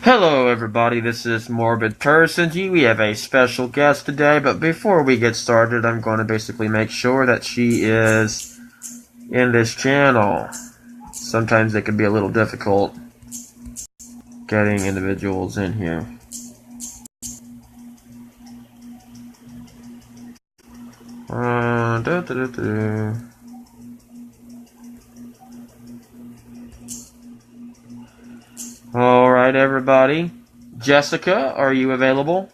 Hello everybody, this is Morbid Person G. We have a special guest today, but before we get started, I'm going to basically make sure that she is in this channel. Sometimes it can be a little difficult getting individuals in here. Da, da, da, da. Alright everybody, Jessica, are you available?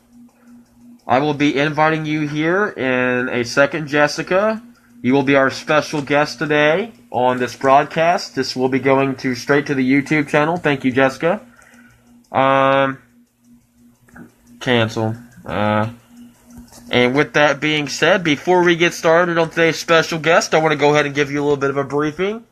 I will be inviting you here in a second, Jessica. You will be our special guest today on this broadcast. This will be going straight to the YouTube channel. Thank you, Jessica. Cancel. And with that being said, before we get started on today's special guest, I want to go ahead and give you a little bit of a briefing.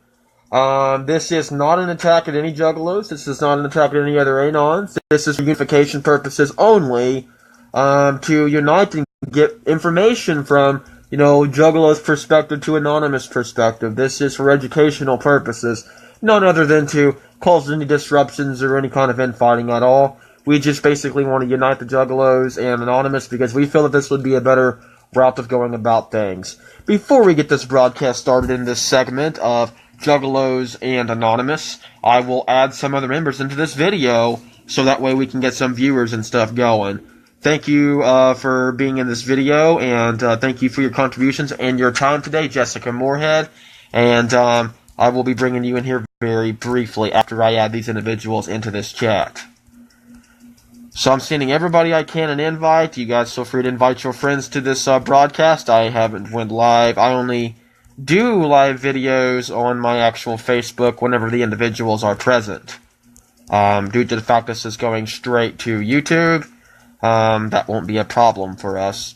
This is not an attack at any juggalos. This is not an attack at any other anons. This is for unification purposes only, to unite and get information from, juggalos' perspective to anonymous perspective. This is for educational purposes, none other than to cause any disruptions or any kind of infighting at all. We just basically want to unite the juggalos and anonymous because we feel that this would be a better route of going about things. Before we get this broadcast started in this segment of juggalos and anonymous, I will add some other members into this video so that way we can get some viewers and stuff going. Thank you for being in this video, and thank you for your contributions and your time today, Jessica Moorhead. And I will be bringing you in here very briefly after I add these individuals into this chat. So I'm sending everybody I can an invite. You guys feel free to invite your friends to this broadcast. I haven't went live. I only do live videos on my actual Facebook whenever the individuals are present. Due to the fact this is going straight to YouTube, that won't be a problem for us.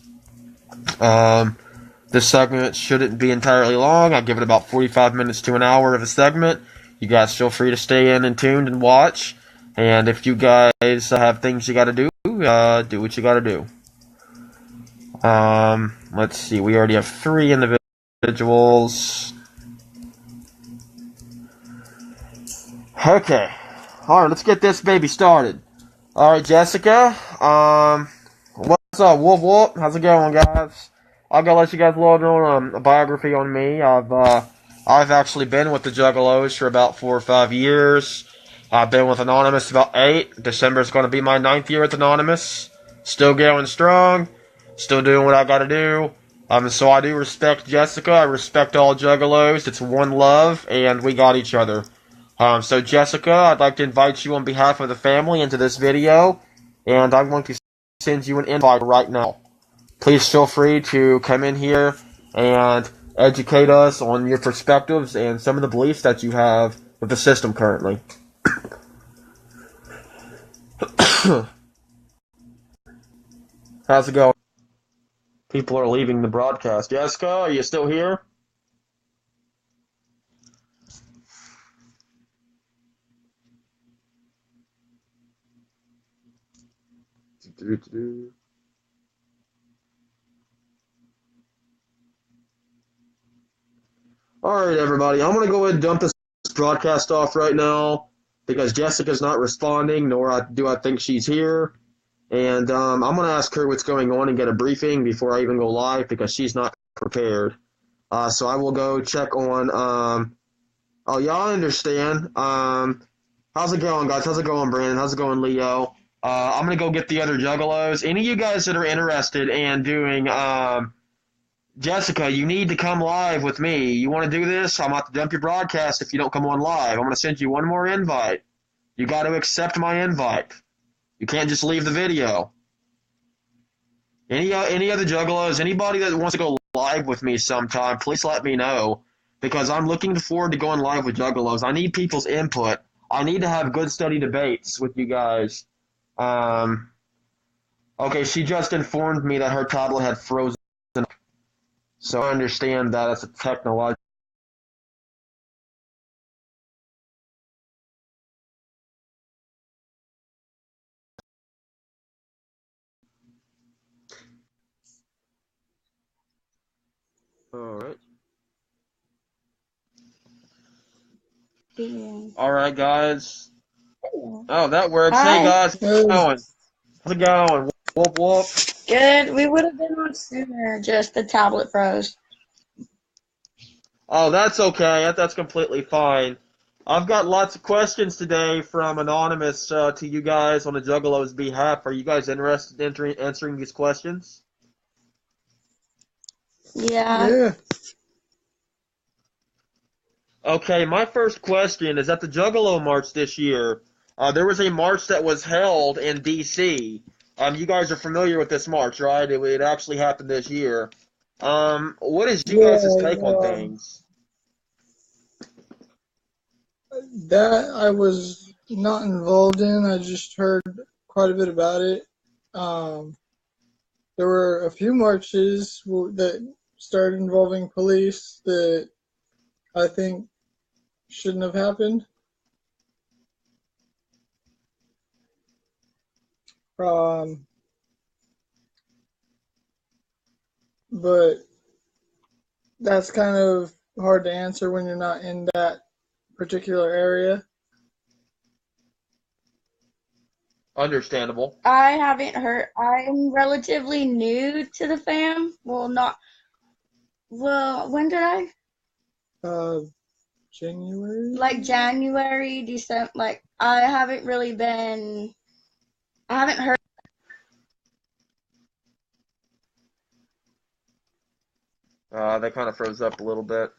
This segment shouldn't be entirely long. I give it about 45 minutes to an hour of a segment. You guys feel free to stay in and tuned and watch. And if you guys have things you gotta do, do what you gotta do. Let's see, we already have 3 individuals. Okay. Alright, let's get this baby started. Alright, Jessica, what's up, whoop whoop? How's it going, guys? I'll go let you guys load on a biography on me. I've actually been with the Juggalos for about 4 or 5 years. I've been with Anonymous about 8. December's going to be my 9th year with Anonymous. Still going strong. Still doing what I gotta do. So I do respect Jessica. I respect all Juggalos. It's one love, and we got each other. So Jessica, I'd like to invite you on behalf of the family into this video, and I'm going to send you an invite right now. Please feel free to come in here and educate us on your perspectives and some of the beliefs that you have with the system currently. How's it going? People are leaving the broadcast. Jessica, are you still here? Alright, everybody. I'm going to go ahead and dump this broadcast off right now because Jessica's not responding, nor do I think she's here. And I'm going to ask her what's going on and get a briefing before I even go live because she's not prepared. So I will go check on. Oh, y'all understand. How's it going, guys? How's it going, Brandon? How's it going, Leo? I'm going to go get the other Juggalos. Any of you guys that are interested in doing. Jessica, you need to come live with me. You want to do this? I'm about to dump your broadcast if you don't come on live. I'm going to send you one more invite. You got to accept my invite. You can't just leave the video. Any other juggalos, anybody that wants to go live with me sometime, please let me know. Because I'm looking forward to going live with juggalos. I need people's input. I need to have good, steady debates with you guys. Okay, she just informed me that her tablet had frozen. So I understand that it's a technological. Alright. Yeah. Alright, guys. Oh, that works. Hey Hi. guys, how's it going? How's it going? Whoop whoop. Good. We would have been on sooner, just the tablet froze. Oh, that's okay. That's completely fine. I've got lots of questions today from Anonymous to you guys on the Juggalos' behalf. Are you guys interested in answering these questions? Yeah. Yeah. Okay, my first question is at the Juggalo March this year. There was a march that was held in D.C. You guys are familiar with this march, right? It actually happened this year. What is you guys' take on Yeah, things? that I was not involved in. I just heard quite a bit about it. Um, there were a few marches that started involving police that I think shouldn't have happened. Um, but that's kind of hard to answer when you're not in that particular area. Understandable. I haven't heard. I'm relatively new to the fam. Well, not. Well, when did I? Uh, January? Like January, December. Like, I haven't really been. I haven't heard. That kind of froze up a little bit.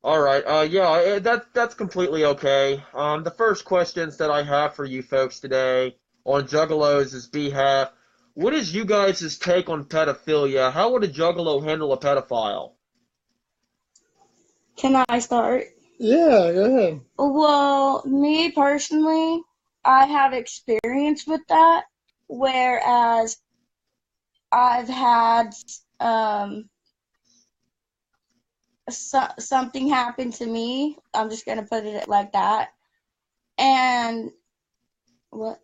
All right. Yeah, that's completely okay. The first questions that I have for you folks today on Juggalos' behalf, what is you guys' take on pedophilia? How would a Juggalo handle a pedophile? Can I start? Yeah, go ahead. Well, me personally, I have experience with that, whereas I've had um something happened to me. I'm just gonna put it like that. And what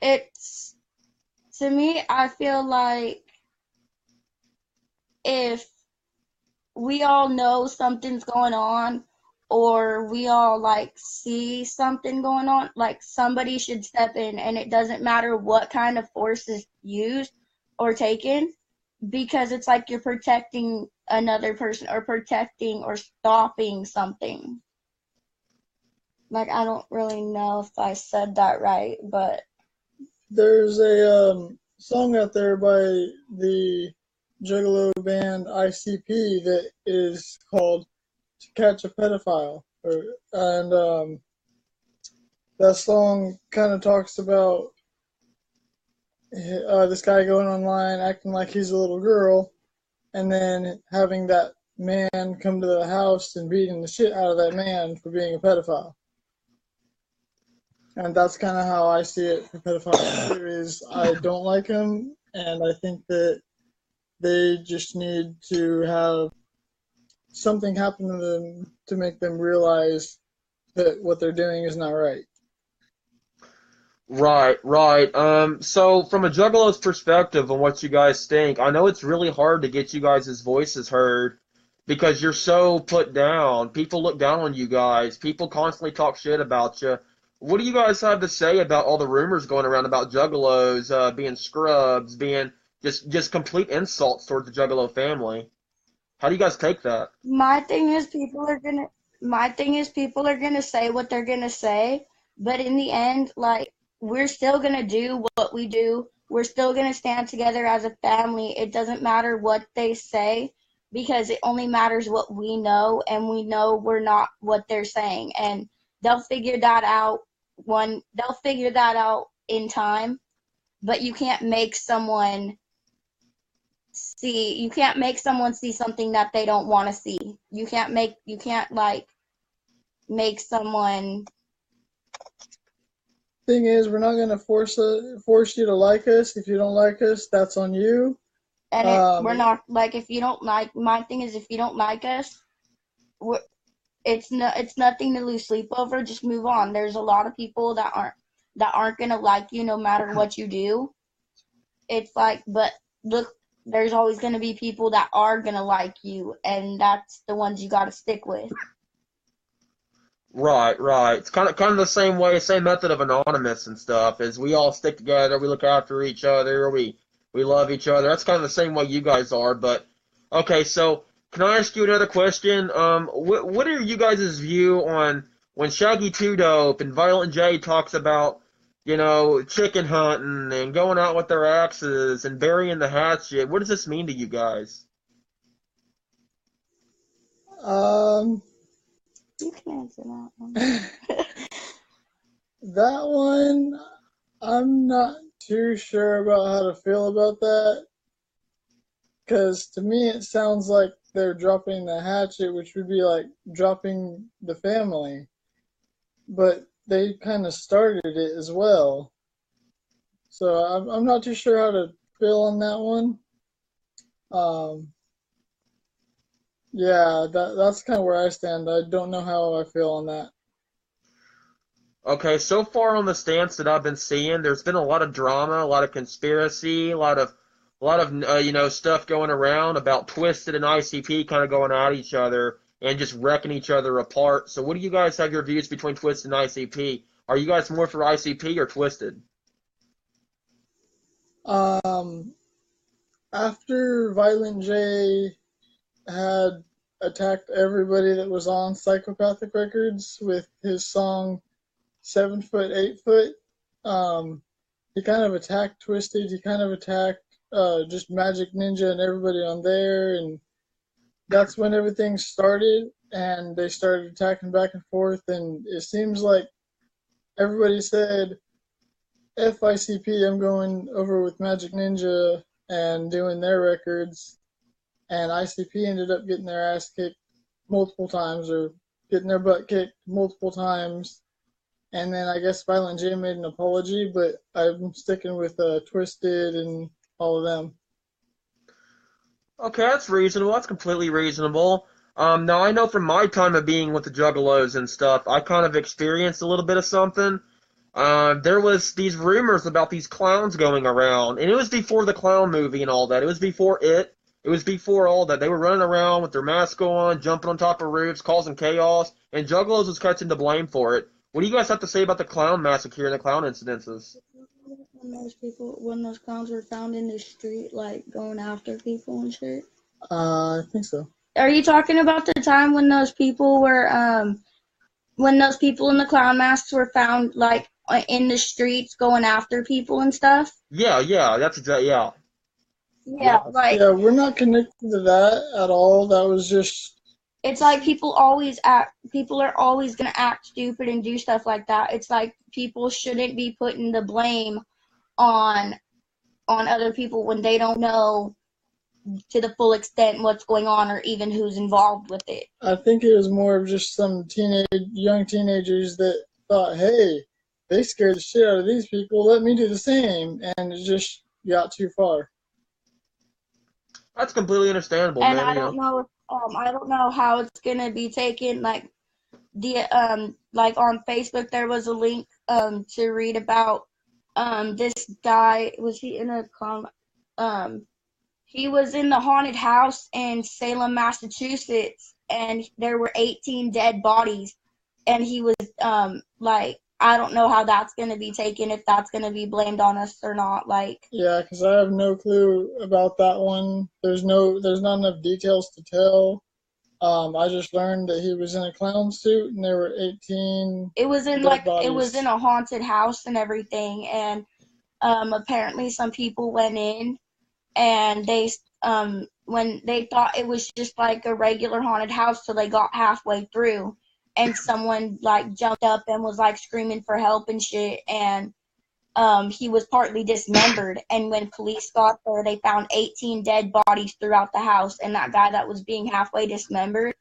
it's to me, I feel like if we all know something's going on, or we all like see something going on, like somebody should step in, and it doesn't matter what kind of force is used or taken, because it's like you're protecting another person or protecting or stopping something. Like, I don't really know if I said that right, but There's a song out there by the Juggalo band ICP that is called "To Catch a Pedophile," and that song kind of talks about this guy going online acting like he's a little girl, and then having that man come to the house and beating the shit out of that man for being a pedophile. And that's kind of how I see it for pedophiles. Is I don't like them, and I think that they just need to have something happen to them to make them realize that what they're doing is not right. Right, right. So from a Juggalo's perspective on what you guys think, I know it's really hard to get you guys' voices heard because you're so put down. People look down on you guys. People constantly talk shit about you. What do you guys have to say about all the rumors going around about Juggalos being scrubs, being just complete insults towards the Juggalo family? How do you guys take that? my thing is people are gonna say what they're gonna say, but in the end, like, we're still gonna do what we do. We're still gonna stand together as a family. It doesn't matter what they say, because it only matters what we know, and we know we're not what they're saying. And they'll figure that out they'll figure that out in time, but you can't make someone see something that they don't want to see. You can't like make someone. Thing is, we're not going to force you to like us. If you don't like us, that's on you. And we're Um, not like, if you don't like, my thing is, if you don't like us, we're, it's nothing to lose sleep over. Just move on. There's a lot of people that aren't gonna like you no matter what you do. It's like, but look, there's always gonna be people that are gonna like you, and that's the ones you got to stick with. Right, right. It's kind of the same way, same method of anonymous and stuff. Is we all stick together, we look after each other, we love each other. That's kind of the same way you guys are. But okay, so can I ask you another question? What are you guys' view on when Shaggy Two Dope and Violent J talks about, chicken hunting and going out with their axes and burying the hatchet? What does this mean to you guys? Um, You can answer that one. that one, I'm not too sure about how to feel about that. Because to me, it sounds like they're dropping the hatchet, which would be like dropping the family. But they kind of started it as well. So I'm not too sure how to feel on that one. Um, yeah, that's kind of where I stand. I don't know how I feel on that. Okay, so far on the stance that I've been seeing, there's been a lot of drama, a lot of conspiracy, a lot of stuff going around about Twisted and ICP kind of going at each other and just wrecking each other apart. So, what do you guys have your views between Twisted and ICP? Are you guys more for ICP or Twisted? Um, After Violent J had attacked everybody that was on Psychopathic Records with his song 7 Foot, 8 Foot, um, he kind of attacked Twisted. He kind of attacked just Magic Ninja and everybody on there, and that's when everything started. And they started attacking back and forth, and it seems like everybody said, "FICP, I'm going over with Magic Ninja and doing their records." And ICP ended up getting their ass kicked multiple times, or getting their butt kicked multiple times. And then I guess Violent J made an apology, but I'm sticking with Twisted and all of them. Okay, that's reasonable. That's completely reasonable. Now I know from my time of being with the Juggalos and stuff, I kind of experienced a little bit of something. There was these rumors about these clowns going around, and it was before the clown movie and all that. It was before it. It was before all that. They were running around with their mask on, jumping on top of roofs, causing chaos, and Juggalos was catching the blame for it. What do you guys have to say about the clown massacre and the clown incidences? When those clowns were found in the street, like going after people and shit. I think so. Are you talking about the time when those people were, when those people in the clown masks were found, like, in the streets going after people and stuff? Yeah, yeah, that's exactly, yeah. Yeah, like, Yeah, we're not connected to that at all. That was just, it's like people are always gonna act stupid and do stuff like that. It's like people shouldn't be putting the blame on other people when they don't know to the full extent what's going on or even who's involved with it. I think it was more of just some young teenagers that thought, hey, they scared the shit out of these people, let me do the same. And it just got too far. That's completely understandable, And man. You know. I don't know how it's gonna be taken. Like on Facebook, there was a link to read about this guy. Was he in a he was in the haunted house in Salem, Massachusetts, and there were 18 dead bodies. And he was like, I don't know how that's going to be taken, if that's going to be blamed on us or not. Like, Yeah, because I have no clue about that one. There's not enough details to tell. I just learned that he was in a clown suit and there were 18 it was in dead it was bodies. in a haunted house and everything. And apparently some people went in, and they when they thought it was just like a regular haunted house, so they got halfway through, and someone like jumped up and was like screaming for help and shit, and he was partly dismembered. And when police got there, they found 18 dead bodies throughout the house, and that guy that was being halfway dismembered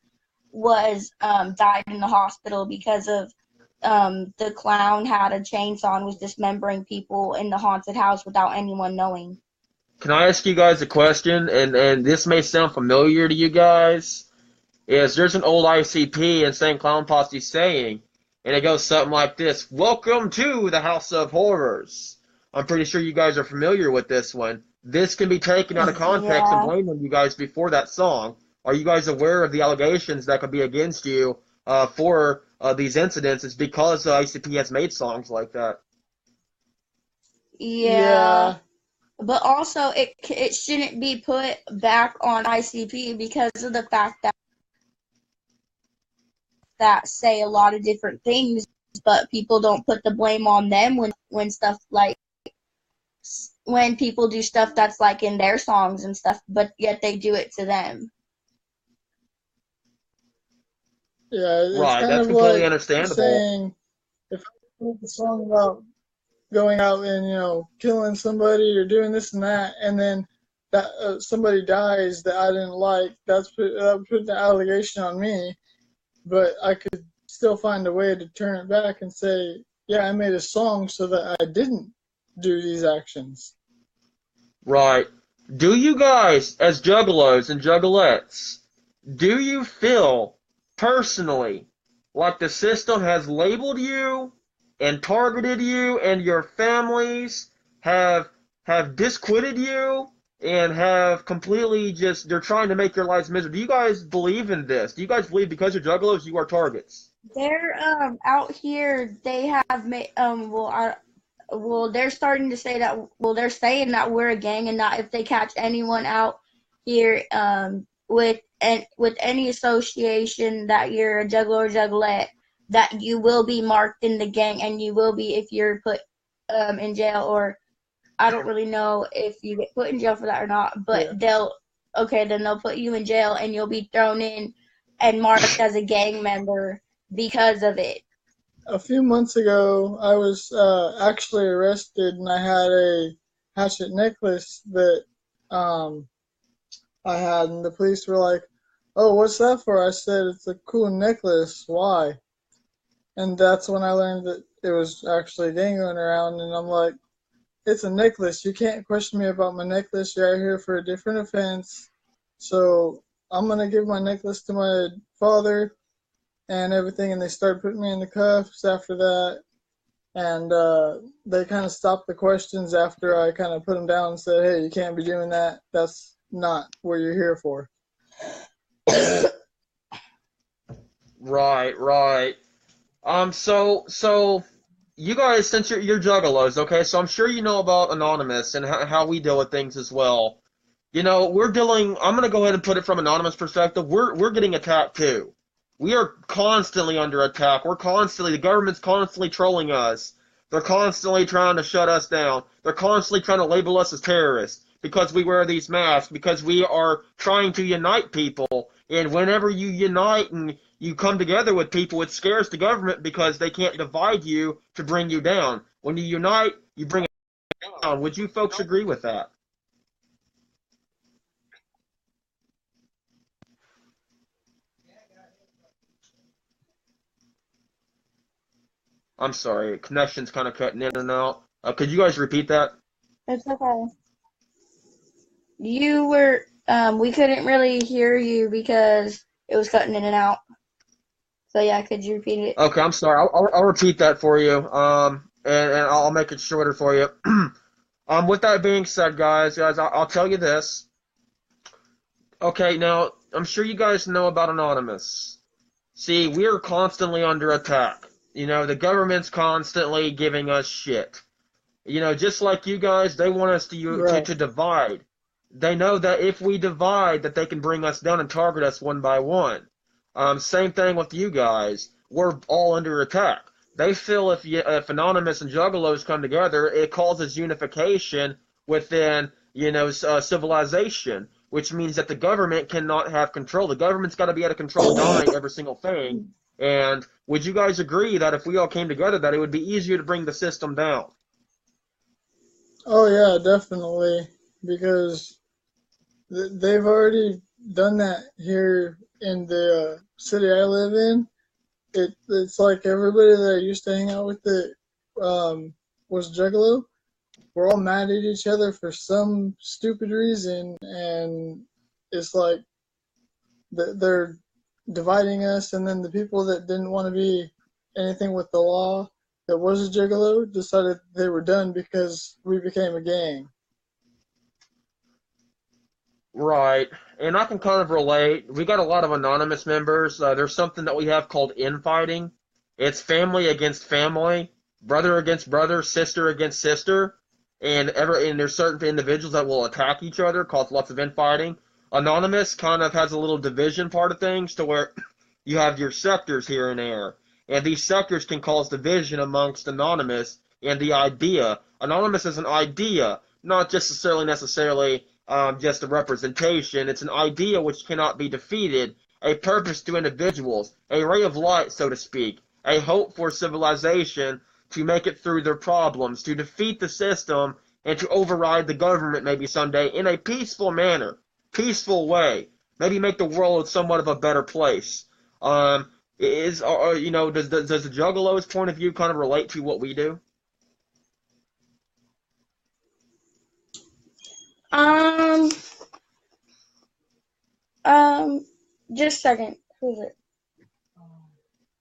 was died in the hospital because of the clown had a chainsaw and was dismembering people in the haunted house without anyone knowing. Can I ask you guys a question? And this may sound familiar to you guys. Is there's an old ICP Insane Clown Posse saying, and it goes something like this: "Welcome to the House of Horrors." I'm pretty sure you guys are familiar with this one. This can be taken out of context and Yeah. blamed on you guys before that song. Are you guys aware of the allegations that could be against you for these incidents is because the ICP has made songs like that. Yeah. But also, it shouldn't be put back on ICP because of the fact that say a lot of different things, but people don't put the blame on them when stuff like when people do stuff that's like in their songs and stuff, but yet they do it to them. Yeah, it's Right, kind that's of completely like understandable. saying if I make a song about going out and killing somebody or doing this and that, and then that somebody dies that I didn't like, that put the allegation on me, but I could still find a way to turn it back and say, yeah, I made a song so that I didn't do these actions. Right. Do you guys, as juggalos and juggalettes, do you feel personally like the system has labeled you and targeted you and your families have disquitted you and have completely just they're trying to make your lives miserable? Do you guys believe in this? Do you guys believe because you're juggalos you are targets? They're out here. They have made well, they're starting to say that. Well, they're saying that we're a gang, and that if they catch anyone out here with any association that you're a juggler or juggalette, that you will be marked in the gang, and you will be if you're put in jail, or I don't really know if you get put in jail for that or not. But Yeah. then they'll put you in jail, and you'll be thrown in and marked as a gang member because of it. A few months ago, I was actually arrested, and I had a hatchet necklace that um, I had, and the police were like, "Oh, what's that for?" I said, "It's a cool necklace. Why?" And that's when I learned that it was actually a gang going around, and I'm like, "It's a necklace. You can't question me about my necklace. You're out here for a different offense, so I'm gonna give my necklace to my father and everything." And they started putting me in the cuffs after that, and they kind of stopped the questions after I kind of put them down and said, "Hey, you can't be doing that. That's not what you're here for." Right, right. So you guys, since you're juggalos, okay, so I'm sure you know about Anonymous and how we deal with things as well. We're dealing. I'm gonna go ahead and put it from Anonymous perspective. We're getting attacked too. We are constantly under attack. The government's constantly trolling us. They're constantly trying to shut us down. They're constantly trying to label us as terrorists because we wear these masks, because we are trying to unite people. And whenever you unite and you come together with people, it scares the government because they can't divide you to bring you down. When you unite, you bring it down. Would you folks agree with that? I'm sorry, connection's kind of cutting in and out. Could you guys repeat that? It's okay. You were we couldn't really hear you because it was cutting in and out. So yeah, could you repeat it? Okay, I'm sorry. I'll repeat that for you. And I'll make it shorter for you. With that being said, guys, I'll tell you this. Okay, now I'm sure you guys know about Anonymous. See, we are constantly under attack. The government's constantly giving us shit. Just like you guys, they want us Right. to divide. They know that if we divide, that they can bring us down and target us one by one. Same thing with you guys. We're all under attack. They feel if Anonymous and Juggalos come together, it causes unification within civilization, which means that the government cannot have control. The government's got to be able to control and dominate every single thing. And would you guys agree that if we all came together, that it would be easier to bring the system down? Oh yeah, definitely, because they've already done that here in the city I live in. It's like everybody that I used to hang out with that was Juggalo. We're all mad at each other for some stupid reason, and it's like they're dividing us. And then the people that didn't want to be anything with the law, that was a Juggalo, decided they were done because we became a gang. Right. And I can kind of relate. We got a lot of anonymous members. There's something that we have called infighting. It's family against family, brother against brother, sister against sister, and there's certain individuals that will attack each other, cause lots of infighting. Anonymous kind of has a little division part of things to where you have your sectors here and there, and these sectors can cause division amongst Anonymous and the idea. Anonymous is an idea, not just necessarily just a representation. It's an idea which cannot be defeated, a purpose to individuals, a ray of light, so to speak, a hope for civilization to make it through their problems, to defeat the system, and to override the government maybe someday in a peaceful manner, peaceful way, maybe make the world somewhat of a better place. Does the Juggalos point of view kind of relate to what we do? Um, just a second. Who's it?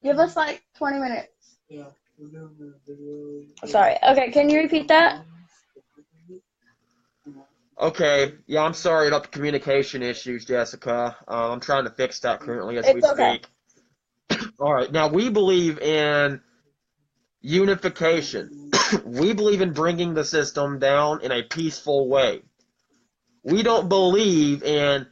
Give us like 20 minutes. Yeah, we're doing the video. Sorry. Okay, can you repeat that? Okay, yeah, I'm sorry about the communication issues, Jessica. I'm trying to fix that currently as we It's okay. speak. All right, now we believe in unification. We believe in bringing the system down in a peaceful way. We don't believe in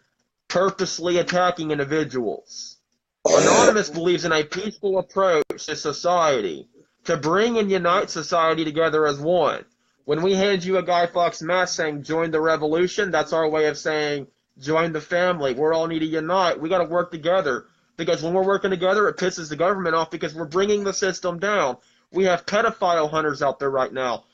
purposely attacking individuals. Anonymous believes in a peaceful approach to society, to bring and unite society together as one. When we hand you a Guy Fawkes mask saying join the revolution, that's our way of saying join the family. We all need to unite. We got to work together, because when we're working together, it pisses the government off because we're bringing the system down. We have pedophile hunters out there right now,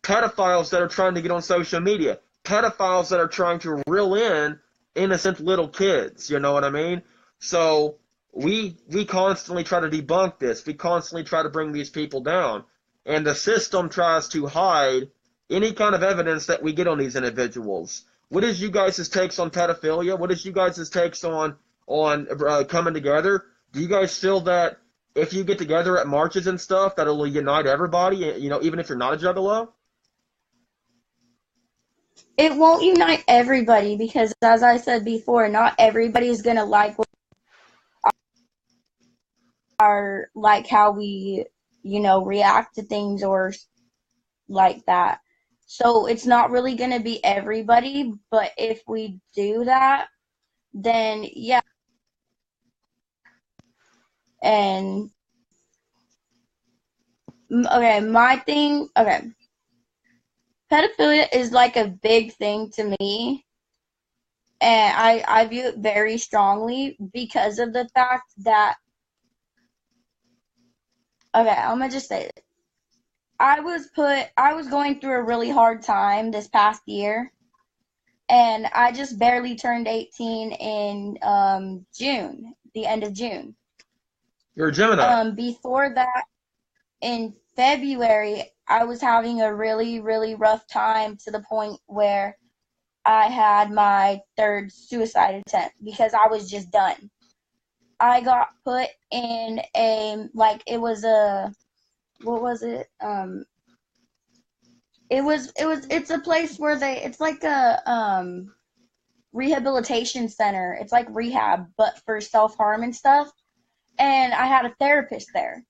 pedophiles that are trying to get on social media, pedophiles that are trying to reel in innocent little kids. You know what I mean? So we constantly try to debunk this. We constantly try to bring these people down. And the system tries to hide any kind of evidence that we get on these individuals. What is you guys' takes on pedophilia? What is you guys' takes on coming together? Do you guys feel that if you get together at marches and stuff, that it'll unite everybody, even if you're not a juggalo? It won't unite everybody because, as I said before, not everybody's gonna like how we, react to things or like that. So it's not really gonna be everybody, but if we do that, then yeah. And okay, pedophilia is like a big thing to me, and I view it very strongly because of the fact that, okay, I'm gonna just say it. I was going through a really hard time this past year, and I just barely turned 18 in June, the end of June. You're a Gemini. Before that, in February, I was having a really, really rough time to the point where I had my third suicide attempt because I was just done. I got put in it's a place where it's like a rehabilitation center. It's like rehab, but for self-harm and stuff. And I had a therapist there.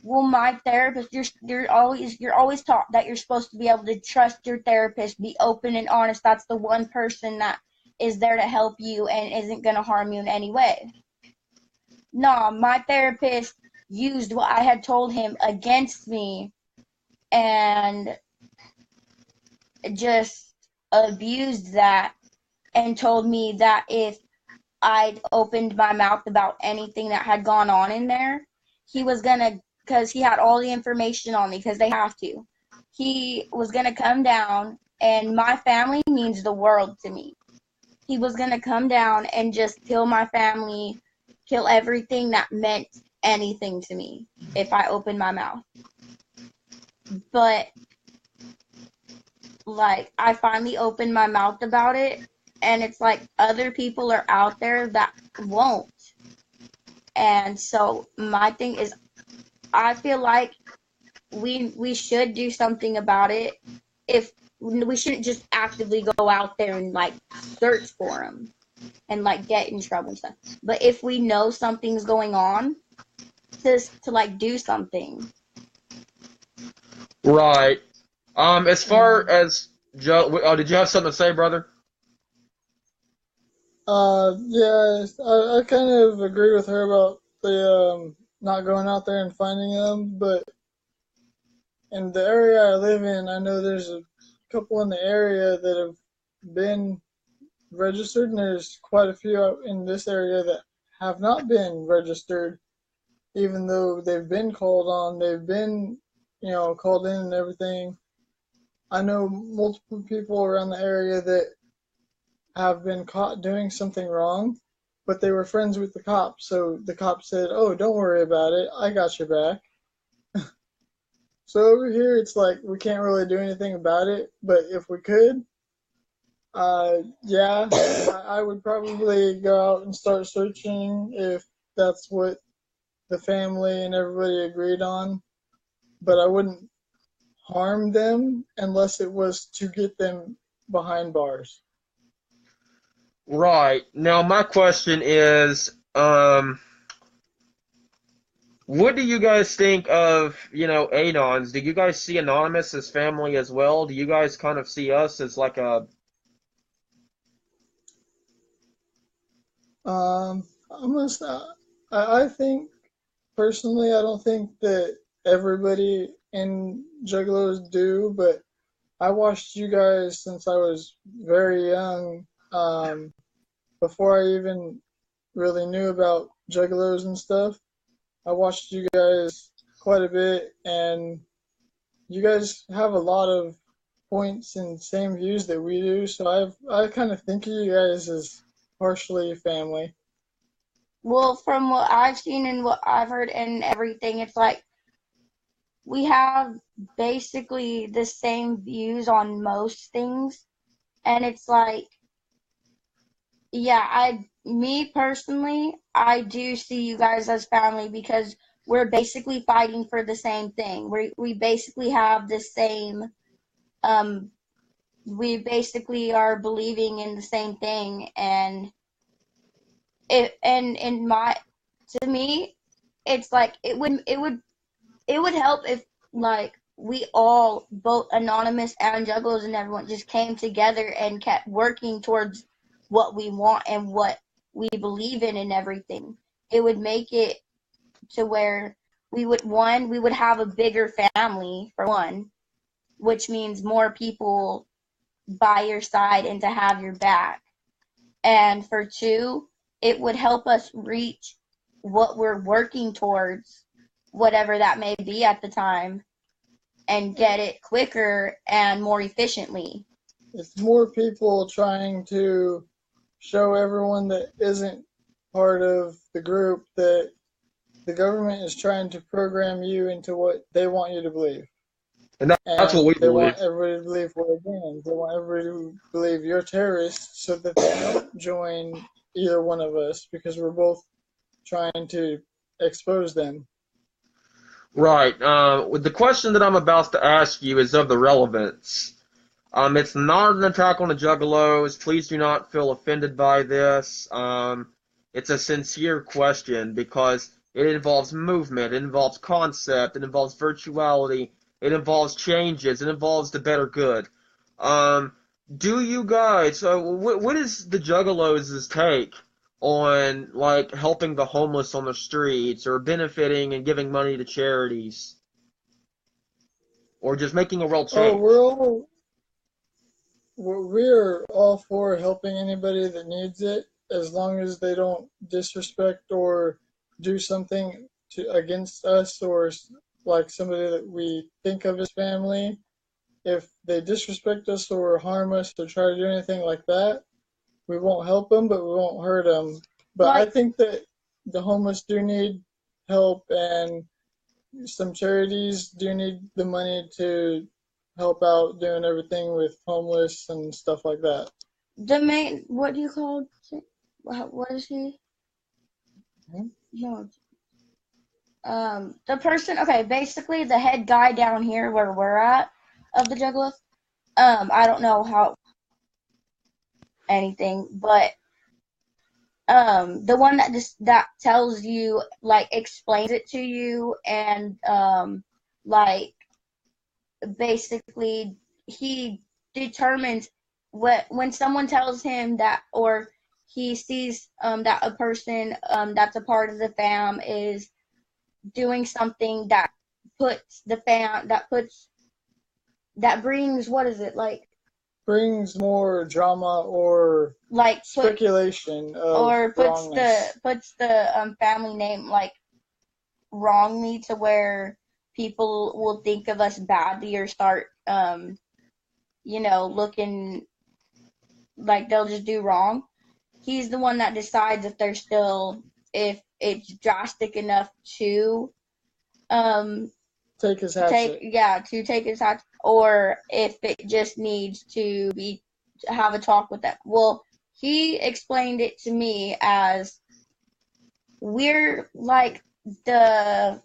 Well, my therapist, you're always taught that you're supposed to be able to trust your therapist, be open and honest. That's the one person that is there to help you and isn't going to harm you in any way. No, my therapist used what I had told him against me and just abused that and told me that if I'd opened my mouth about anything that had gone on in there, he was going to, because he had all the information on me, because they have to. He was going to come down, and my family means the world to me. He was going to come down and just kill my family, kill everything that meant anything to me if I opened my mouth. But, I finally opened my mouth about it, and it's like other people are out there that won't. And so my thing is, I feel like we should do something about it. If we shouldn't just actively go out there and search for them and get in trouble and stuff. But if we know something's going on, to like do something. Right. As far as Joe, oh, did you have something to say, brother? Yeah, I kind of agree with her about the not going out there and finding them, but in the area I live in, I know there's a couple in the area that have been registered, and there's quite a few out in this area that have not been registered, even though they've been called on, they've been, called in and everything. I know multiple people around the area that have been caught doing something wrong, but they were friends with the cops. So the cops said, "Oh, don't worry about it. I got your back." So over here, it's like we can't really do anything about it. But if we could, yeah, I would probably go out and start searching if that's what the family and everybody agreed on. But I wouldn't harm them unless it was to get them behind bars. Right. Now, my question is, what do you guys think of, Anons? Do you guys see Anonymous as family as well? Do you guys kind of see us as like a, Almost, I think personally, I don't think that everybody in Juggalos do, but I watched you guys since I was very young. Before I even really knew about Juggalos and stuff, I watched you guys quite a bit, and you guys have a lot of points and same views that we do. So I kind of think of you guys as partially family. Well, from what I've seen and what I've heard and everything, it's like we have basically the same views on most things. And it's like, yeah, me personally, I do see you guys as family because we're basically fighting for the same thing. We basically have the same, um, we basically are believing in the same thing. And in my, to me, it's like it would help if like we all, both Anonymous and Juggalos and everyone, just came together and kept working towards what we want and what we believe in and everything. It would make it to where we would have a bigger family for one, which means more people by your side and to have your back. And for two, it would help us reach what we're working towards, whatever that may be at the time, and get it quicker and more efficiently. It's more people trying to show everyone that isn't part of the group that the government is trying to program you into what they want you to believe. and that's what And we they want believe. everybody to believe what again. They want everybody to believe you're terrorists so that they don't join either one of us because we're both trying to expose them. Right. The question that I'm about to ask you is of the relevance. It's not an attack on the Juggalos. Please do not feel offended by this. It's a sincere question because it involves movement, it involves concept, it involves virtuality, it involves changes, it involves the better good. Um, do you guys? What is the Juggalos' take on like helping the homeless on the streets, or benefiting and giving money to charities, or just making a real Oh, change? we're all for helping anybody that needs it as long as they don't disrespect or do something to against us or like somebody that we think of as family. If they disrespect us or harm us or try to do anything like that, we won't help them, but we won't hurt them. But I Like, think that the homeless do need help, and some charities do need the money to help out doing everything with homeless and stuff like that. the main, what do you call it? What is he? Hmm? No, the person, okay, basically the head guy down here where we're at of the Juggalos. I don't know how anything, but the one that tells you, like, explains it to you, and like, basically he determines when someone tells him that, or he sees that a person that's a part of the fam is doing something that puts the fam that brings, what is it, like, Brings more drama or like speculation of or wrongness. puts the family name, like, wrongly, to where people will think of us badly, or start looking like they'll just do wrong. He's the one that decides if it's drastic enough to um Take his hatchet. take his hat, or if it just needs to have a talk with them. Well, he explained it to me as, we're like the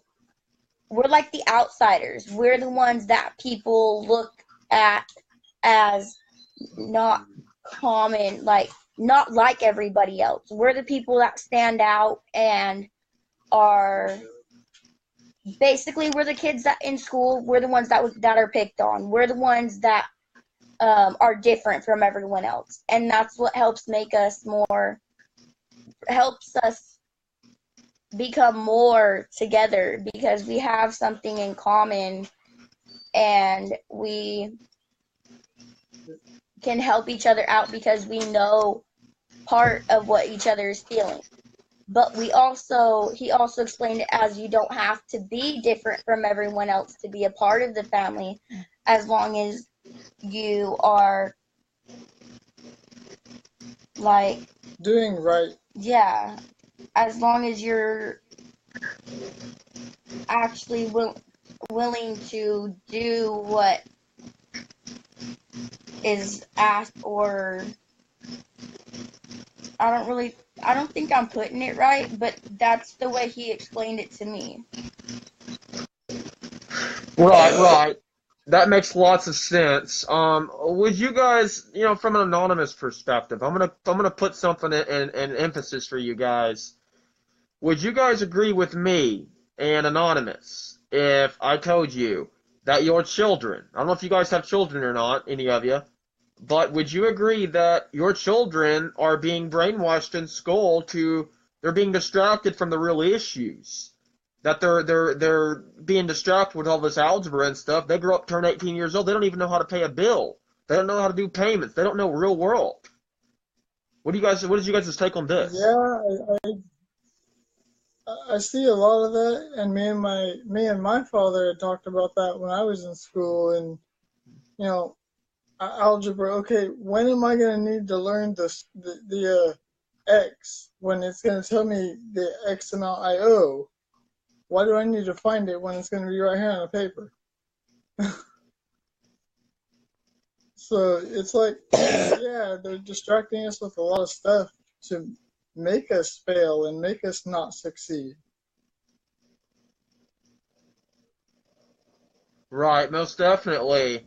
we're like the outsiders. We're the ones that people look at as not common, like, not like everybody else. We're the people that stand out, and are basically, we're the kids that in school. We're the ones that are picked on. We're the ones that are different from everyone else, and that's what helps us become more together, because we have something in common, and we can help each other out because we know part of what each other is feeling. But he also explained it as, you don't have to be different from everyone else to be a part of the family, as long as you are, like, Doing right. yeah, as long as you're actually willing to do what is asked. Or I don't think I'm putting it right, but that's the way he explained it to me. Right. That makes lots of sense. Would you guys, from an anonymous perspective, I'm gonna put something in emphasis for you guys. Would you guys agree with me and anonymous if I told you that your children, I don't know if you guys have children or not, any of you, but would you agree that your children are being brainwashed in school they're being distracted from the real issues? That they're being distracted with all this algebra and stuff. They grow up, turn 18 years old, they don't even know how to pay a bill. They don't know how to do payments. They don't know real world. What did you guys take on this? Yeah, I see a lot of that, and me and my father had talked about that when I was in school, and you know, algebra. Okay, when am I going to need to learn the x when it's going to tell me the x amount I owe? Why do I need to find it when it's going to be right here on the paper? So it's like, yeah, they're distracting us with a lot of stuff to make us fail and make us not succeed. Right, most definitely.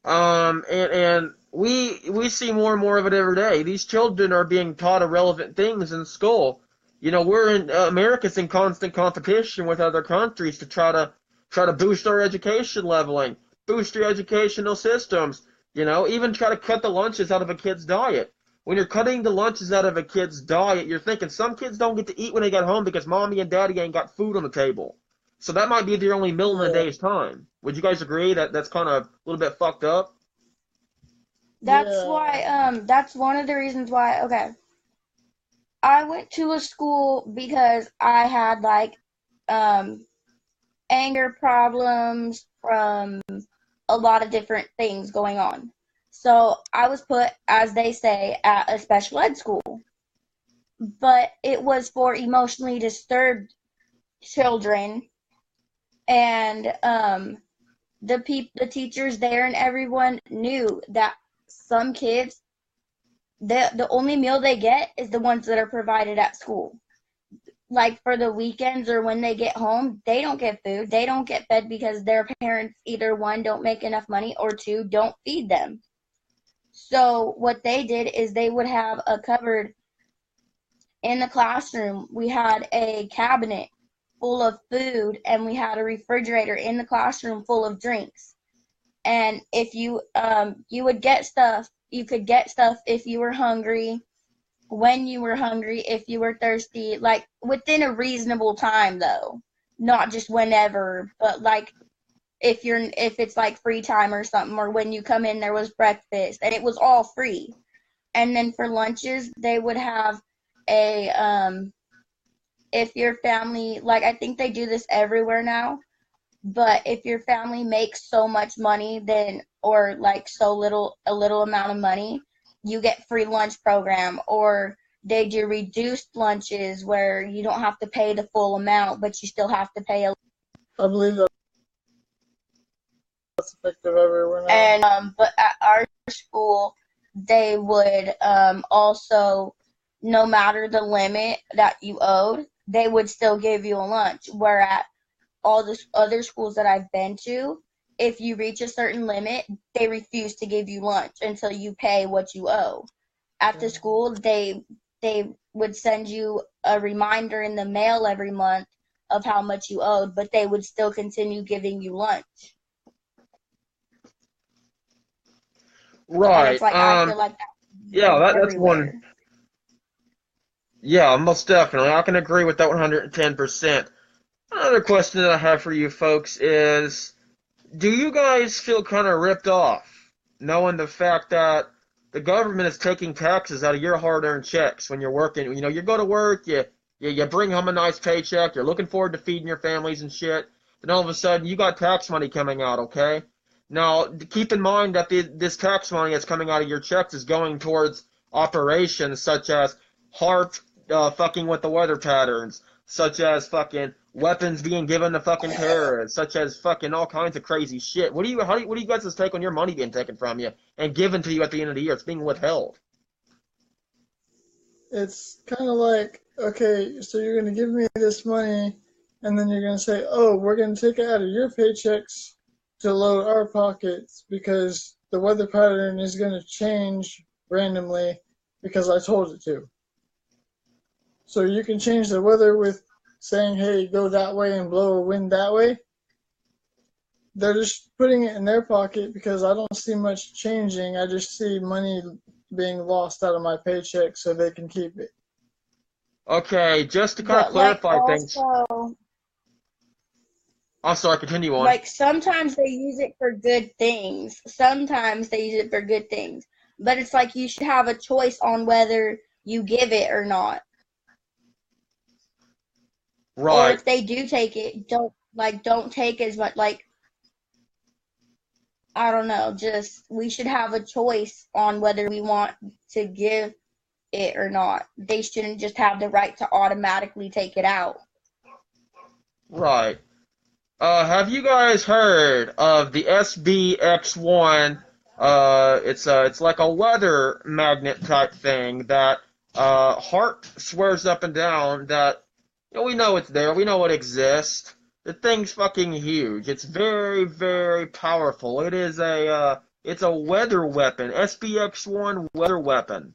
And we see more and more of it every day. These children are being taught irrelevant things in school. We're in America's in constant competition with other countries to try to boost our education leveling, boost your educational systems. Even try to cut the lunches out of a kid's diet. When you're cutting the lunches out of a kid's diet, you're thinking some kids don't get to eat when they get home because mommy and daddy ain't got food on the table. So that might be their only meal in a Yeah, day's time. Would you guys agree that that's kind of a little bit fucked up? yeah, That's one of the reasons why, okay, I went to a school because I had, like, um anger problems from a lot of different things going on. So I was put, as they say, at a special ed school, but it was for emotionally disturbed children, and the teachers there and everyone knew that some kids, the only meal they get is the ones that are provided at school. Like, for the weekends or when they get home, they don't get food. They don't get fed because their parents, either one, don't make enough money, or two, don't feed them. So what they did is they would have a cupboard in the classroom, we had a cabinet full of food and we had a refrigerator in the classroom full of drinks. And if you would get stuff, you could get stuff if you were hungry, when you were hungry, if you were thirsty, like within a reasonable time though. Not just whenever, but like if it's like free time or something, or when you come in there was breakfast and it was all free. And then for lunches they would have a if your family, like I think they do this everywhere now, but if your family makes so much money, then or like a little amount of money, you get free lunch program. Or they do reduced lunches where you don't have to pay the full amount, but you still have to pay a. I believe that's effective everywhere now. And but at our school, they would also, no matter the limit that you owed, they would still give you a lunch. Where at all the other schools that I've been to, if you reach a certain limit, they refuse to give you lunch until you pay what you owe. At the school, they would send you a reminder in the mail every month of how much you owed, but they would still continue giving you lunch. And Right. it's like I feel like Yeah, that's that's one. everywhere. Yeah, most definitely. I can agree with that 110%. Another question that I have for you folks is, do you guys feel kind of ripped off knowing the fact that the government is taking taxes out of your hard-earned checks when you're working? You know, you go to work, you bring home a nice paycheck, you're looking forward to feeding your families and shit, then all of a sudden you got tax money coming out, okay? Now, keep in mind that this tax money that's coming out of your checks is going towards operations such as HARP fucking with the weather patterns, such as fucking weapons being given to fucking terrorists, such as fucking all kinds of crazy shit. What do you guys' take on your money being taken from you and given to you at the end of the year? It's being withheld. It's kind of like, okay, so you're going to give me this money, and then you're going to say, oh, we're going to take it out of your paychecks to load our pockets because the weather pattern is going to change randomly because I told it to. So you can change the weather with saying, hey, go that way and blow a wind that way. They're just putting it in their pocket because I don't see much changing. I just see money being lost out of my paycheck so they can keep it. Okay, just to kind of But like clarify things. also, I'm sorry, continue on. like sometimes they use it for good things. Sometimes they use it for good things. But it's like you should have a choice on whether you give it or not. Or Right. if they do take it, don't take as much. Like, I don't know, just we should have a choice on whether we want to give it or not. They shouldn't just have the right to automatically take it out. Right. Have you guys heard of the SBX1? It's like a weather magnet type thing that Hart swears up and down that, you know, we know it's there, we know it exists. The thing's fucking huge. It's very, very powerful. It's a weather weapon, SBX1 weather weapon.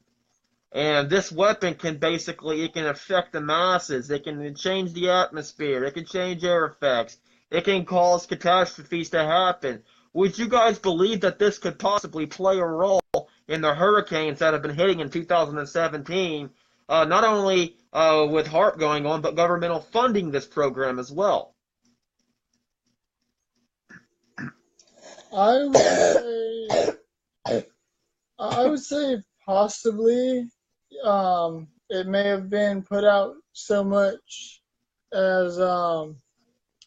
And this weapon it can affect the masses. It can change the atmosphere. It can change air effects. It can cause catastrophes to happen. Would you guys believe that this could possibly play a role in the hurricanes that have been hitting in 2017? Not only with HARP going on, but governmental funding this program as well. I would say possibly. It may have been put out so much as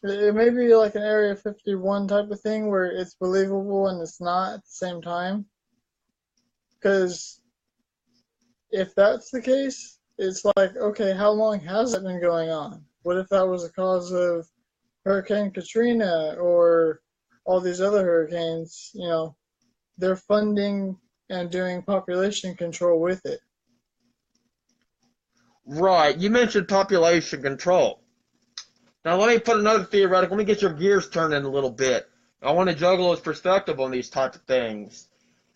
it may be like an Area 51 type of thing where it's believable and it's not at the same time. Because if that's the case, it's like, okay, how long has it been going on? What if that was the cause of Hurricane Katrina or all these other hurricanes? You know, they're funding and doing population control with it. Right. You mentioned population control. Now let me put another theoretical. Let me get your gears turning a little bit. I want to juggalo's perspective on these types of things.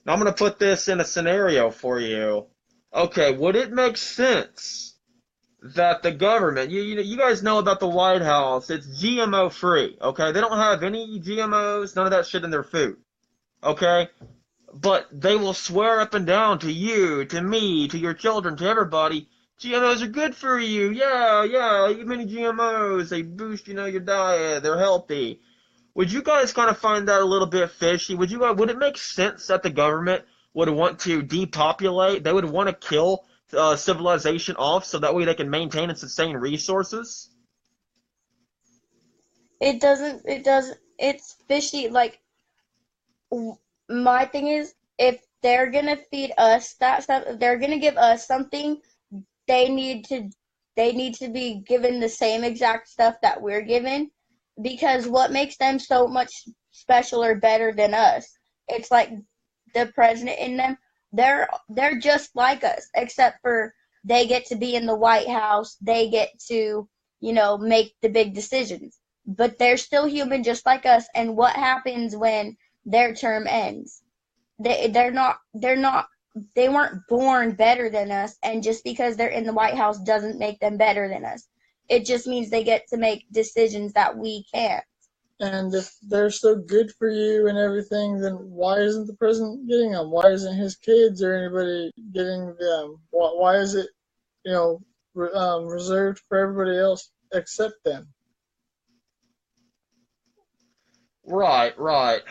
Now I'm going to put this in a scenario for you. Okay, would it make sense that the government, you guys know about the White House, it's GMO free, okay? They don't have any GMOs, none of that shit in their food, okay? But they will swear up and down to you, to me, to your children, to everybody, GMOs are good for you. Yeah, yeah, eat many GMOs. They boost, your diet. They're healthy. Would you guys kind of find that a little bit fishy? Would it make sense that the government would want to depopulate? They would want to kill civilization off so that way they can maintain and sustain resources? It's fishy. Like, my thing is, if they're gonna feed us that stuff, if they're gonna give us something, they need to they need to be given the same exact stuff that we're given, because what makes them so much special or better than us? It's like the president in them, they're just like us, except for they get to be in the White House, they get to, make the big decisions. But they're still human just like us, and what happens when their term ends? They're not they weren't born better than us, and just because they're in the White House doesn't make them better than us. It just means they get to make decisions that we can't. And if they're so good for you and everything, then why isn't the president getting them? Why isn't his kids or anybody getting them? Why is it, reserved for everybody else except them? Right, right.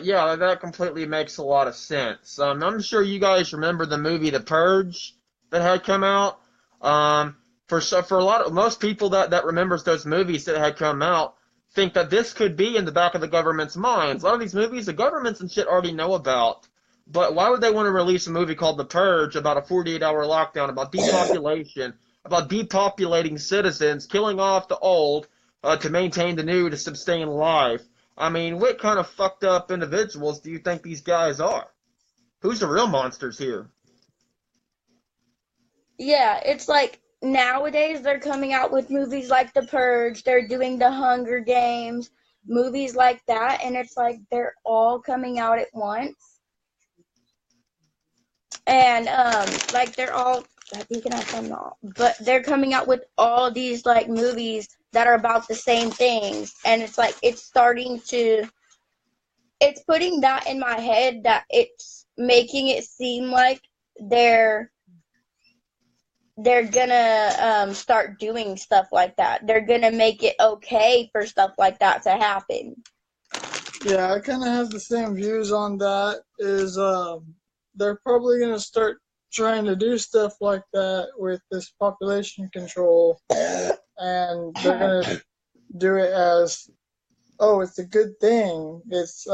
Yeah, that completely makes a lot of sense. I'm sure you guys remember the movie The Purge that had come out. For most people that remembers those movies that had come out think that this could be in the back of the government's minds. A lot of these movies, the governments and shit already know about. But why would they want to release a movie called The Purge about a 48-hour lockdown, about depopulation, about depopulating citizens, killing off the old, to maintain the new, to sustain life? I mean, what kind of fucked up individuals do you think these guys are? Who's the real monsters here? Yeah, it's like nowadays they're coming out with movies like The Purge, they're doing The Hunger Games, movies like that, and it's like they're all coming out at once. And like they're all, you can have some not, but they're coming out with all these like movies that are about the same things, and it's like it's putting that in my head that it's making it seem like they're they're gonna start doing stuff like that. They're gonna make it okay for stuff like that to happen. Yeah, I kind of have the same views on that. Is they're probably going to start trying to do stuff like that with this population control, and they're going to do it as, oh, it's a good thing. It's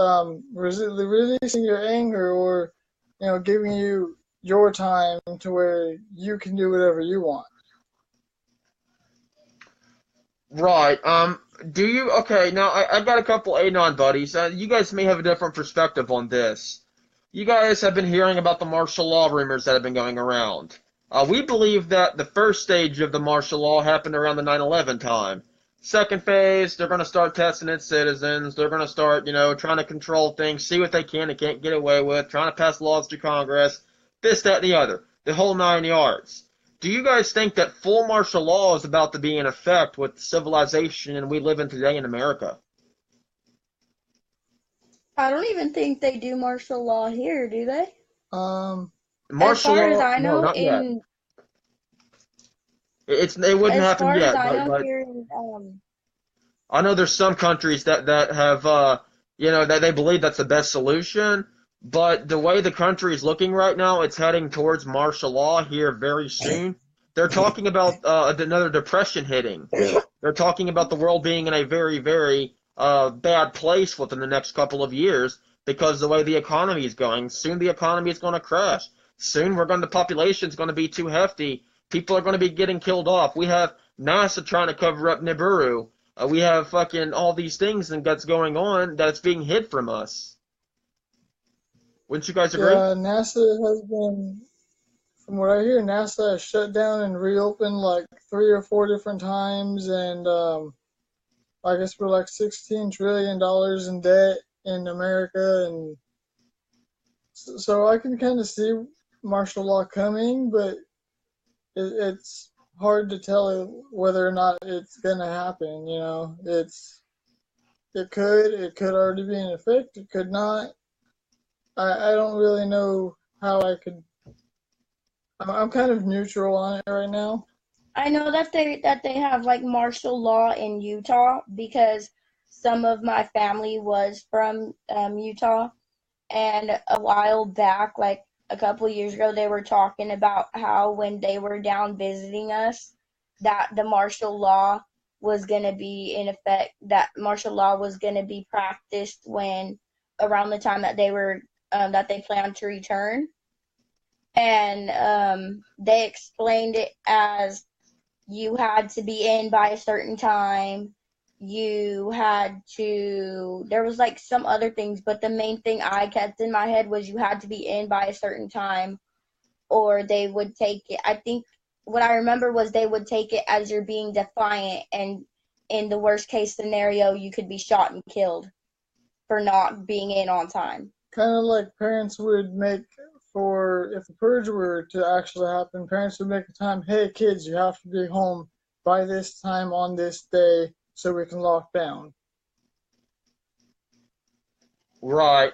releasing your anger, or giving you your time to where you can do whatever you want. Right. Do you? Okay, now I've got a couple Anon buddies. You guys may have a different perspective on this. You guys have been hearing about the martial law rumors that have been going around. We believe that the first stage of the martial law happened around the 9/11 time. Second phase, they're going to start testing its citizens. They're going to start, trying to control things, see what they can and can't get away with, trying to pass laws through Congress, this, that, and the other. The whole 9 yards. Do you guys think that full martial law is about to be in effect with civilization and we live in today in America? I don't even think they do martial law here, do they? Um, As Martial far as law? I No, know, not yet. It wouldn't as happen far as yet, I but know but here in I know there's some countries that have that they believe that's the best solution. But the way the country is looking right now, it's heading towards martial law here very soon. They're talking about another depression hitting. They're talking about the world being in a very, very bad place within the next couple of years because the way the economy is going. Soon the economy is going to crash. Soon the population is going to be too hefty. People are going to be getting killed off. We have NASA trying to cover up Nibiru. We have fucking all these things that's going on that's being hid from us. Wouldn't you guys agree? yeah, NASA has been, from what I hear, NASA has shut down and reopened like 3 or 4 different times, and I guess we're like $16 trillion in debt in America, and so I can kind of see martial law coming, but it's hard to tell whether or not it's gonna happen. You know, it could already be in effect. It could not. I don't really know how I could. I'm kind of neutral on it right now. I know that they have like martial law in Utah because some of my family was from Utah, and a while back, like a couple years ago, they were talking about how when they were down visiting us, that the martial law was going to be in effect. That martial law was going to be practiced when around the time that they planned to return, and they explained it as you had to be in by a certain time. You had to, there was like some other things, but the main thing I kept in my head was you had to be in by a certain time or they would take it. I think what I remember was they would take it as you're being defiant, and in the worst case scenario, you could be shot and killed for not being in on time. Kind of like parents would make for if the purge were to actually happen, parents would make a time. Hey, kids, you have to be home by this time on this day so we can lock down. Right.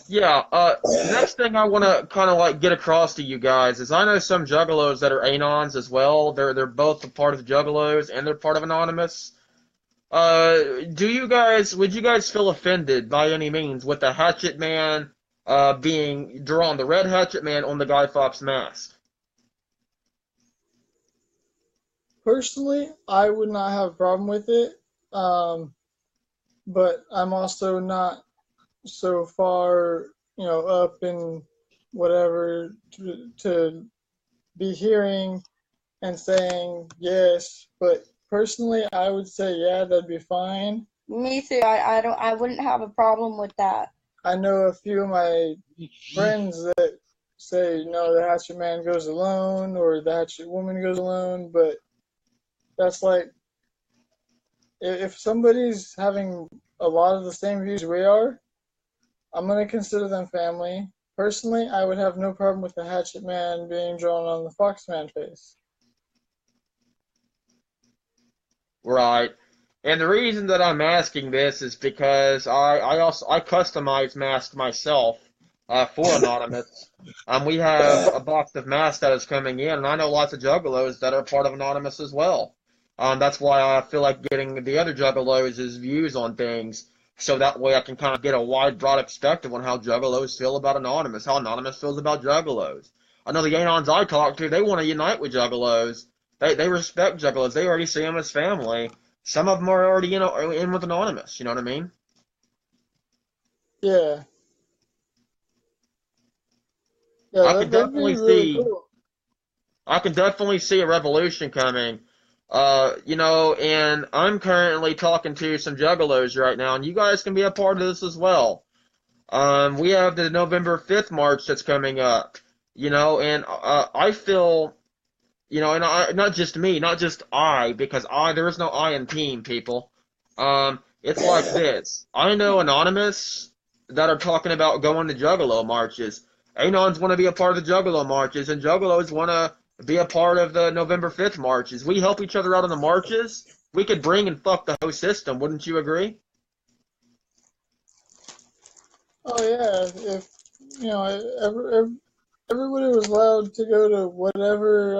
Yeah. Next thing I want to kind of like get across to you guys is I know some juggalos that are anons as well. They're both a part of the juggalos and they're part of Anonymous. Would you guys feel offended by any means with the Hatchet Man being drawn, the red Hatchet Man on the Guy Fawkes mask? Personally, I would not have a problem with it, but I'm also not so far, up in whatever to be hearing and saying yes. But personally, I would say yeah, that'd be fine. Me too. I wouldn't have a problem with that. I know a few of my friends that say no, the Hatchet Man goes alone or the Hatchet Woman goes alone, but that's like if somebody's having a lot of the same views we are, I'm going to consider them family. Personally, I would have no problem with the Hatchet Man being drawn on the Fox Man face. Right. And the reason that I'm asking this is because I customize masks myself for Anonymous. We have a box of masks that is coming in, and I know lots of juggalos that are part of Anonymous as well. That's why I feel like getting the other juggalos' views on things, so that way I can kind of get a wide, broad perspective on how juggalos feel about Anonymous, how Anonymous feels about juggalos. I know the Anons I talk to, they want to unite with juggalos. They respect juggalos. They already see them as family. Some of them are already in with Anonymous. You know what I mean? Yeah. Yeah, I can that'd be definitely really see. cool. I can definitely see a revolution coming. And I'm currently talking to some juggalos right now, and you guys can be a part of this as well. We have the November 5th march that's coming up. And I feel, and not just me, not just I, because there is no I in team, people. It's like this. I know Anonymous that are talking about going to Juggalo marches. Anons want to be a part of the Juggalo marches, and Juggalos want to be a part of the November 5th marches. We help each other out on the marches. We could bring and fuck the whole system. Wouldn't you agree? Oh yeah, if everybody was allowed to go to whatever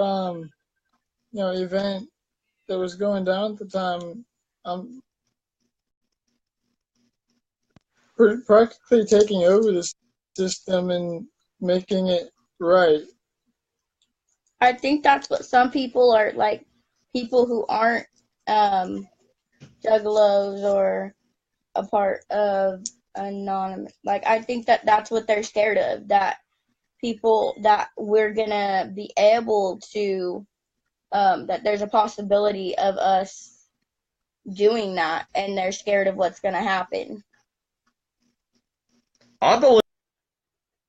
event that was going down at the time, I'm practically taking over the system and making it right. I think that's what some people are like, people who aren't um, juggalos or a part of Anonymous. Like, I think that that's what they're scared of, that people, that we're going to be able to, that there's a possibility of us doing that, and they're scared of what's going to happen. I believe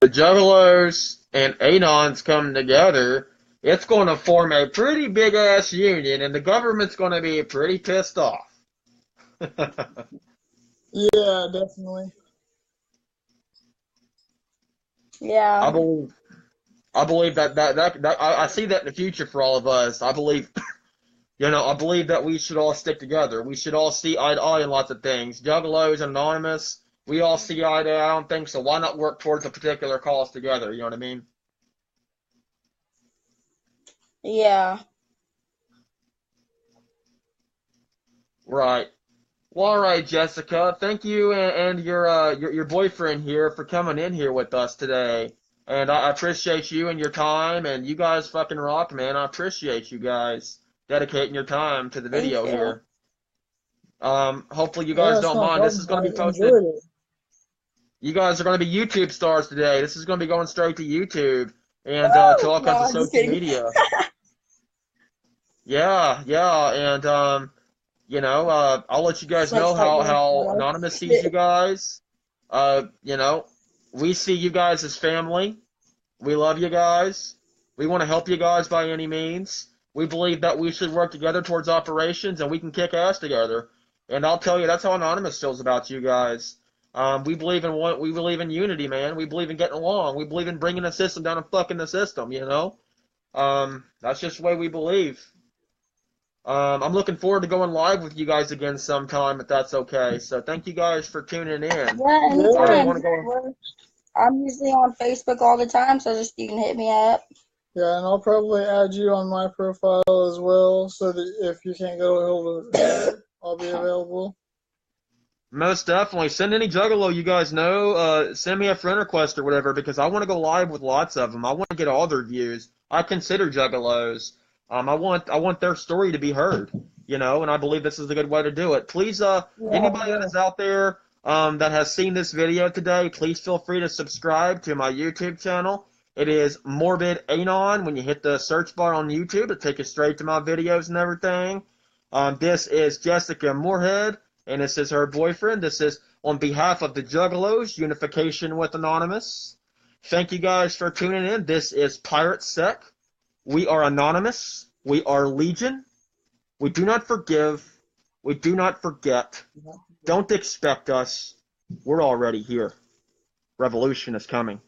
the Juggalos and Anons come together, it's going to form a pretty big ass union, and the government's going to be pretty pissed off. Yeah, definitely. I Yeah. believe I believe that I see that in the future for all of us. I believe, I believe that we should all stick together. We should all see eye to eye in lots of things. Juggalos, Anonymous, we all see eye to eye on things, so why not work towards a particular cause together? You know what I mean? Yeah. Right. Well, all right, Jessica. Thank you and your boyfriend here for coming in here with us today. And I appreciate you and your time. And you guys fucking rock, man. I appreciate you guys dedicating your time to the Thank video you. here. Hopefully you Yeah, guys it's don't not a mind. This is problem. going to be I posted. enjoyed it. You guys are going to be YouTube stars today. This is going to be going straight to YouTube and to Woo! all No, kinds of I'm just social kidding. media. Yeah, yeah, and I'll let you Just guys like know start doing how stuff. Anonymous sees you guys. You know, we see you guys as family. We love you guys. We want to help you guys by any means. We believe that we should work together towards operations, and we can kick ass together. And I'll tell you, that's how Anonymous feels about you guys. We believe in one. We believe in unity, man. We believe in getting along. We believe in bringing the system down and fucking the system. That's just the way we believe. I'm looking forward to going live with you guys again sometime, if that's okay. So thank you guys for tuning in. Yeah, Yeah, anytime. Want to go? I'm usually on Facebook all the time, so just you can hit me up. yeah, and I'll probably add you on my profile as well, so that if you can't go hold of her, I'll be available. Most definitely. Send any Juggalo you guys know. Send me a friend request or whatever, because I want to go live with lots of them. I want to get all their views. I consider Juggalos. I want their story to be heard. And I believe this is a good way to do it. Please, anybody that is out there that has seen this video today, please feel free to subscribe to my YouTube channel. It is Morbid Anon. When you hit the search bar on YouTube, it takes you straight to my videos and everything. This is Jessica Moorhead, and this is her boyfriend. This is on behalf of the Juggalos, Unification with Anonymous. Thank you guys for tuning in. This is Pirate Sec. We are Anonymous. We are Legion. We do not forgive. We do not forget. Don't expect us. We're already here. Revolution is coming.